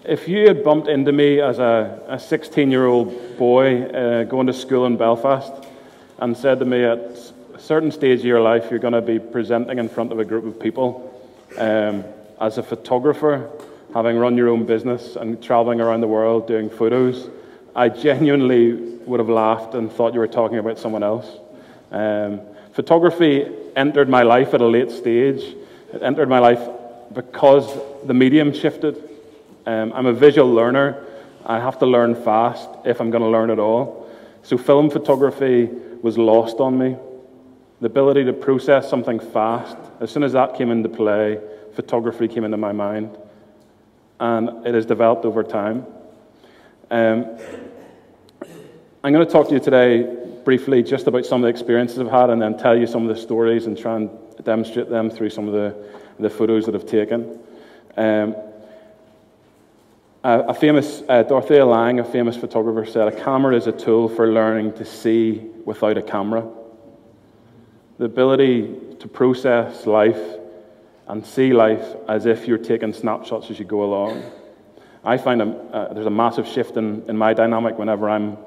If you had bumped into me as a 16-year-old boy going to school in Belfast and said to me at a certain stage of your life you're going to be presenting in front of a group of people as a photographer, having run your own business and traveling around the world doing photos, I genuinely would have laughed and thought you were talking about someone else. Photography entered my life at a late stage. It entered my life because the medium shifted. I'm a visual learner. I have to learn fast if I'm going to learn at all. So film photography was lost on me. The ability to process something fast, as soon as that came into play, photography came into my mind. And it has developed over time. I'm going to talk to you today briefly just about some of the experiences I've had and then tell you some of the stories and try and demonstrate them through some of the photos that I've taken. A famous, Dorothea Lange, a famous photographer, said, "A camera is a tool for learning to see without a camera." The ability to process life and see life as if you're taking snapshots as you go along. I find there's a massive shift in my dynamic whenever I'm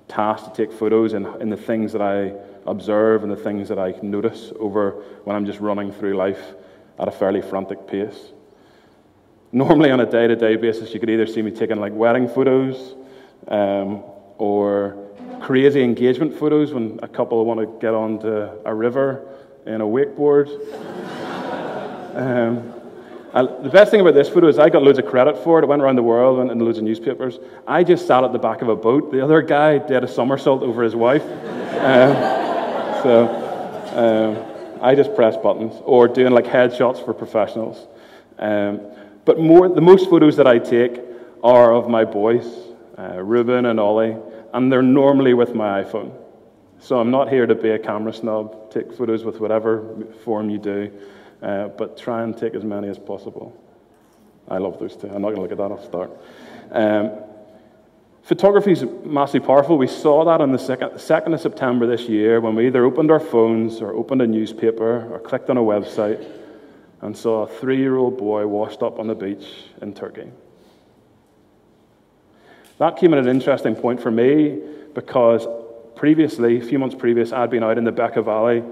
tasked to take photos in the things that I observe and the things that I notice over when I'm just running through life at a fairly frantic pace. Normally on a day-to-day basis, you could either see me taking like wedding photos or crazy engagement photos when a couple want to get onto a river in a wakeboard. The best thing about this photo is I got loads of credit for it. It went around the world, went in loads of newspapers. I just sat at the back of a boat. The other guy did a somersault over his wife. I just press buttons or doing like headshots for professionals. But the most photos that I take are of my boys, Ruben and Ollie, and they're normally with my iPhone. So I'm not here to be a camera snob. Take photos with whatever form you do, but try and take as many as possible. I love those too. I'm not going to look at that, I'll start. Photography is massively powerful. We saw that on the 2nd of September this year when we either opened our phones or opened a newspaper or clicked on a website and saw a 3-year-old boy washed up on the beach in Turkey. That came at an interesting point for me because previously, a few months previous, I'd been out in the Bekaa Valley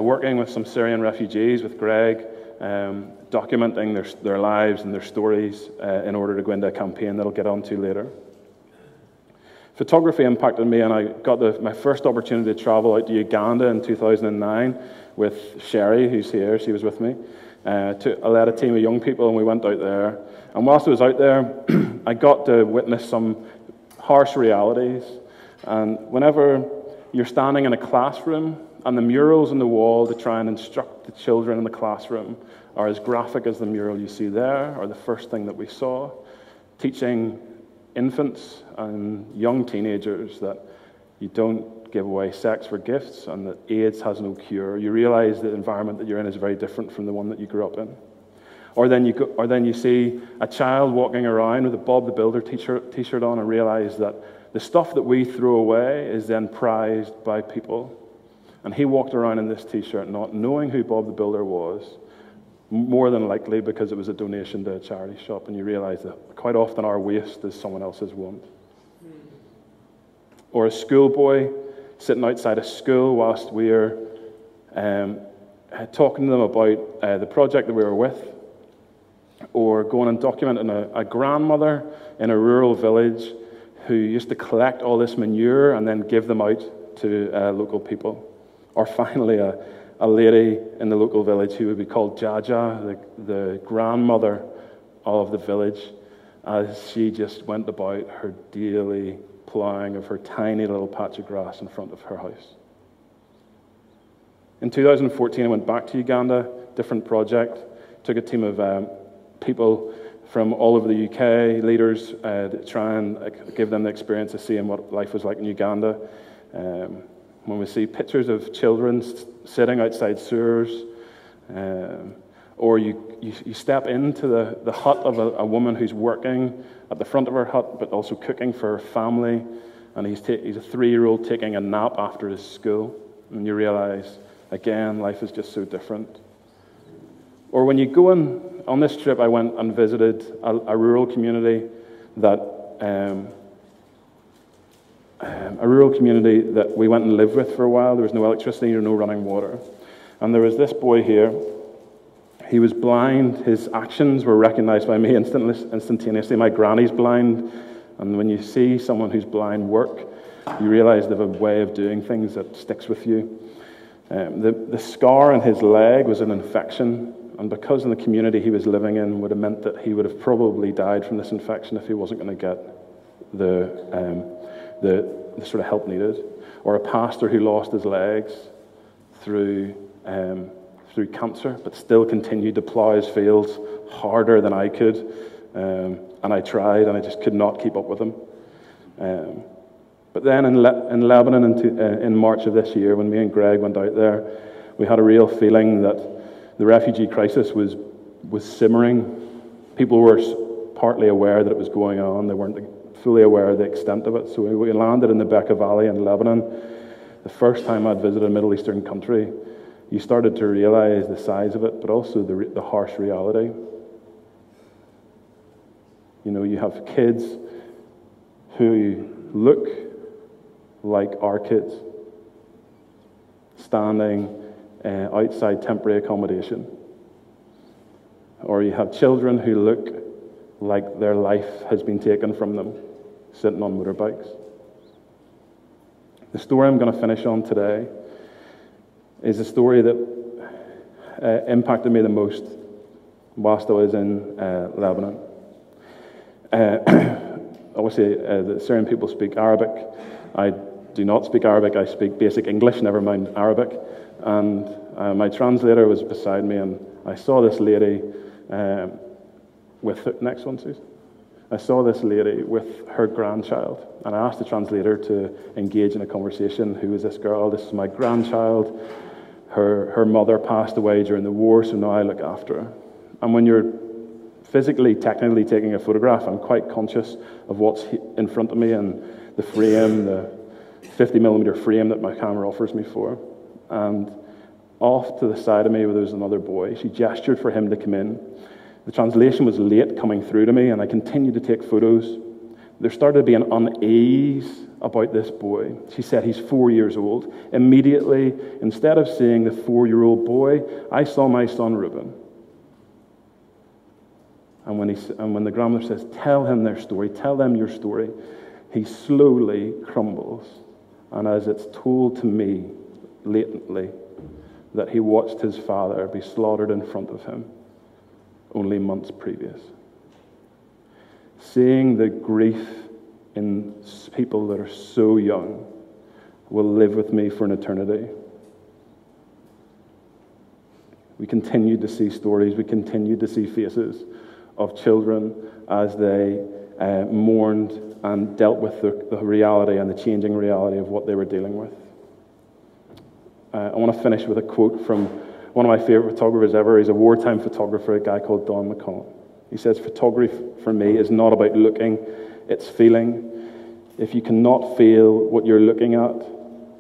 working with some Syrian refugees with Greg, documenting their lives and their stories in order to go into a campaign that I'll get onto later. Photography impacted me, and I got my first opportunity to travel out to Uganda in 2009 with Sherry, who's here. She was with me. I led a team of young people, and we went out there. And whilst I was out there, I got to witness some harsh realities. And whenever you're standing in a classroom, and the murals on the wall to try and instruct the children in the classroom are as graphic as the mural you see there, or the first thing that we saw, teaching infants and young teenagers that you don't give away sex for gifts and that AIDS has no cure. You realize the environment that you're in is very different from the one that you grew up in. Or then you see a child walking around with a Bob the Builder t-shirt on and realize that the stuff that we throw away is then prized by people. And he walked around in this t-shirt not knowing who Bob the Builder was, more than likely because it was a donation to a charity shop, and you realize that quite often our waste is someone else's want. Or a schoolboy sitting outside a school whilst we're talking to them about the project that we were with, or going and documenting a grandmother in a rural village who used to collect all this manure and then give them out to local people. Or finally, a lady in the local village who would be called Jaja, the grandmother of the village, as she just went about her daily ploughing of her tiny little patch of grass in front of her house. In 2014, I went back to Uganda, different project, took a team of people from all over the UK, leaders, to try and give them the experience of seeing what life was like in Uganda. When we see pictures of children sitting outside sewers, or you step into the hut of a woman who's working at the front of her hut, but also cooking for her family, and he's a 3-year-old taking a nap after his school, and you realize, again, life is just so different. Or when you go on this trip, I went and visited a rural community that we went and lived with for a while. There was no electricity or no running water. And there was this boy here. He was blind. His actions were recognized by me instantaneously. My granny's blind. And when you see someone who's blind work, you realize they have a way of doing things that sticks with you. The scar on his leg was an infection. And because in the community he was living in would have meant that he would have probably died from this infection if he wasn't going to get the sort of help needed. Or a pastor who lost his legs through cancer, but still continued to plow his fields harder than I could. And I tried, and I just could not keep up with him. But then in Lebanon in March of this year, when me and Greg went out there, we had a real feeling that the refugee crisis was simmering. People were partly aware that it was going on. They weren't fully aware of the extent of it. So we landed in the Bekaa Valley in Lebanon. The first time I'd visited a Middle Eastern country, you started to realize the size of it, but also the harsh reality. You know, you have kids who look like our kids, standing outside temporary accommodation. Or you have children who look like their life has been taken from them, sitting on motorbikes. The story I'm going to finish on today is a story that impacted me the most whilst I was in Lebanon. Obviously, the Syrian people speak Arabic. I do not speak Arabic. I speak basic English, never mind Arabic. And my translator was beside me, and I saw this lady next one, Susan. I saw this lady with her grandchild, and I asked the translator to engage in a conversation. Who is this girl? This is my grandchild. Her mother passed away during the war, so now I look after her. And when you're physically, technically taking a photograph, I'm quite conscious of what's in front of me and the frame, the 50mm frame that my camera offers me for. And off to the side of me, there was another boy. She gestured for him to come in. The translation was late coming through to me, and I continued to take photos. There started to be an unease about this boy. She said he's 4 years old. Immediately, instead of seeing the 4-year-old boy, I saw my son Reuben. And when the grandmother says, tell him their story, tell them your story, he slowly crumbles. And as it's told to me latently, that he watched his father be slaughtered in front of him only months previous. Seeing the grief in people that are so young will live with me for an eternity. We continue to see stories, we continue to see faces of children as they mourned and dealt with the reality and the changing reality of what they were dealing with. I want to finish with a quote from one of my favorite photographers ever. He's a wartime photographer, a guy called Don McConnell. He says, photography for me is not about looking, it's feeling. If you cannot feel what you're looking at,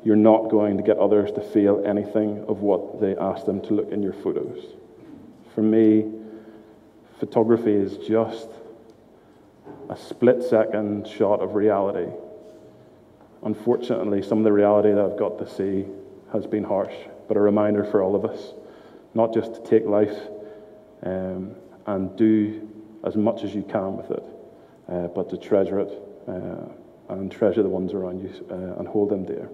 you're not going to get others to feel anything of what they ask them to look in your photos. For me, photography is just a split-second shot of reality. Unfortunately, some of the reality that I've got to see has been harsh, but a reminder for all of us, not just to take life and do as much as you can with it, but to treasure it and treasure the ones around you and hold them dear.